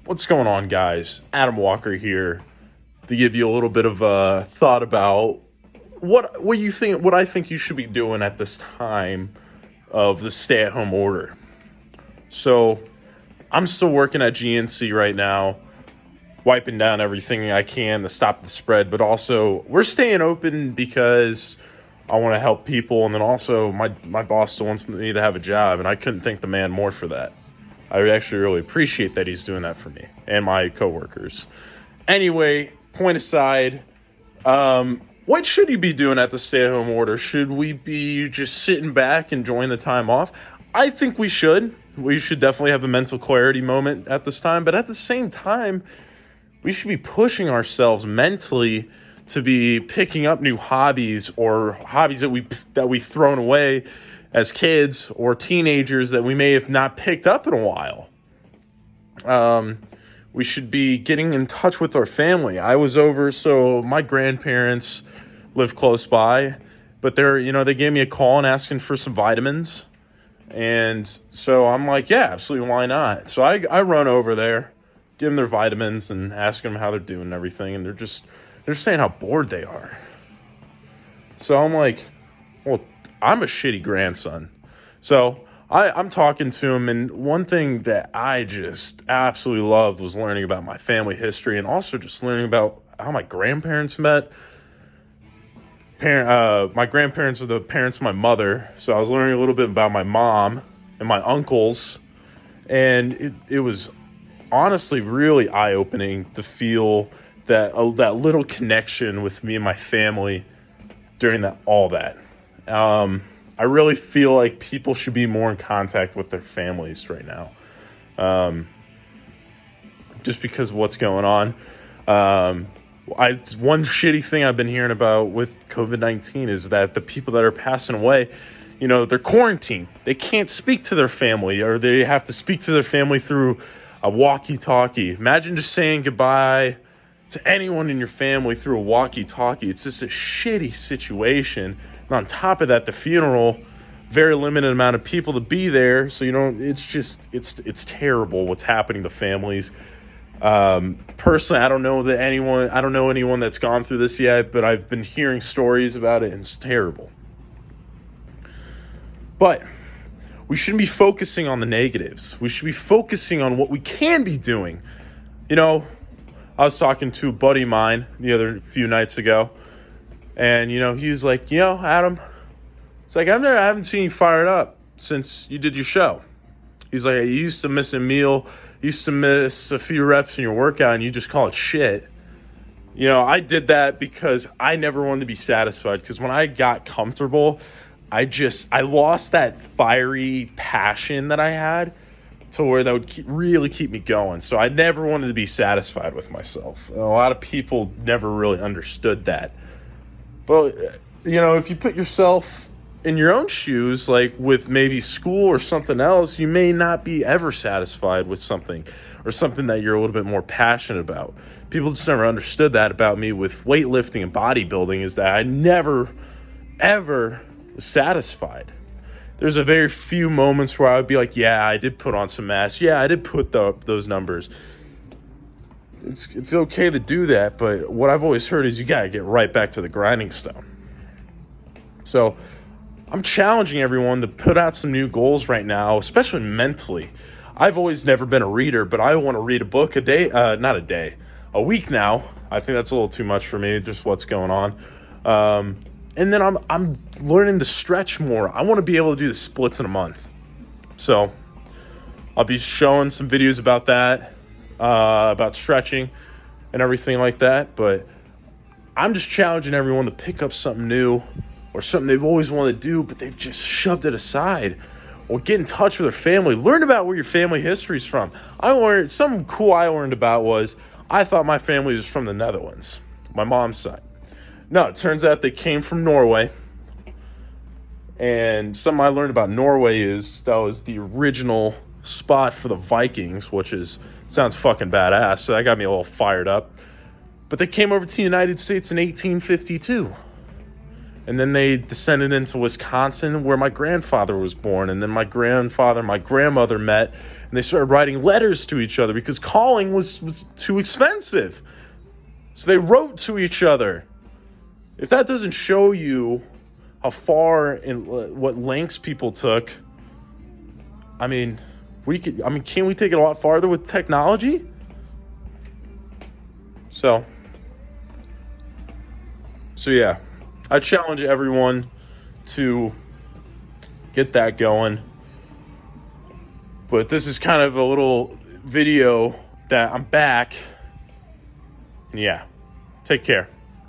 What's going on, guys? Adam Walker here to give you a little bit of a thought about what you think, what I think you should be doing at this time of the stay-at-home order. So, I'm still working at GNC right now, wiping down everything I can to stop the spread, but also we're staying open because I want to help people, and then also my boss still wants me to have a job, and I couldn't thank the man more for that. I actually really appreciate that he's doing that for me and my coworkers. Anyway, point aside, what should you be doing at the stay-at-home order? Should we be just sitting back, enjoying the time off? I think we should. We should definitely have a mental clarity moment at this time, but at the same time, we should be pushing ourselves mentally to be picking up new hobbies or hobbies that we've thrown away as kids or teenagers that we may have not picked up in a while. We should be getting in touch with our family. So my grandparents live close by, but they gave me a call and asking for some vitamins. And so I'm like, yeah, absolutely, why not? So I run over there, give them their vitamins and ask them how they're doing and everything. And they're saying how bored they are. So I'm like, well, I'm a shitty grandson. So I'm talking to him, and one thing that I just absolutely loved was learning about my family history and also just learning about how my grandparents met. My grandparents are the parents of my mother, so I was learning a little bit about my mom and my uncles, and it was honestly really eye-opening to feel that little connection with me and my family during all that. I really feel like people should be more in contact with their families right now. Just because of what's going on. One shitty thing I've been hearing about with COVID-19 is that the people that are passing away, they're quarantined. They can't speak to their family, or they have to speak to their family through a walkie-talkie. Imagine just saying goodbye to anyone in your family through a walkie-talkie. It's just a shitty situation. And on top of that, the funeral, very limited amount of people to be there. So, it's terrible what's happening to families. Personally, I don't know anyone that's gone through this yet, but I've been hearing stories about it, and it's terrible. But we shouldn't be focusing on the negatives. We should be focusing on what we can be doing. I was talking to a buddy of mine the other few nights ago, and, he was like, Adam, it's like, I haven't seen you fired up since you did your show. He's like, you used to miss a meal, used to miss a few reps in your workout, and you just call it shit. I did that because I never wanted to be satisfied, because when I got comfortable, I lost that fiery passion that I had to where that would really keep me going. So I never wanted to be satisfied with myself. And a lot of people never really understood that. But, if you put yourself in your own shoes, like with maybe school or something else, you may not be ever satisfied with something or something that you're a little bit more passionate about. People just never understood that about me with weightlifting and bodybuilding, is that I never, ever was satisfied. There's a very few moments where I would be like, yeah, I did put on some mass. Yeah, I did put those numbers. It's okay to do that, but what I've always heard is you got to get right back to the grinding stone. So I'm challenging everyone to put out some new goals right now, especially mentally. I've always never been a reader, but I want to read a book a week now. I think that's a little too much for me, just what's going on. And then I'm learning to stretch more. I want to be able to do the splits in a month. So I'll be showing some videos about that, about stretching and everything like that. But I'm just challenging everyone to pick up something new or something they've always wanted to do, but they've just shoved it aside. Or get in touch with their family. Learn about where your family history is from. Something cool I learned about was I thought my family was from the Netherlands, my mom's side. No, it turns out they came from Norway. And something I learned about Norway is that was the original spot for the Vikings, which sounds fucking badass. So that got me a little fired up. But they came over to the United States in 1852. And then they descended into Wisconsin, where my grandfather was born. And then my grandfather and my grandmother met, and they started writing letters to each other because calling was too expensive. So they wrote to each other. If that doesn't show you how far and what lengths people took, I mean, can't we take it a lot farther with technology? So yeah, I challenge everyone to get that going. But this is kind of a little video that I'm back. And yeah, take care.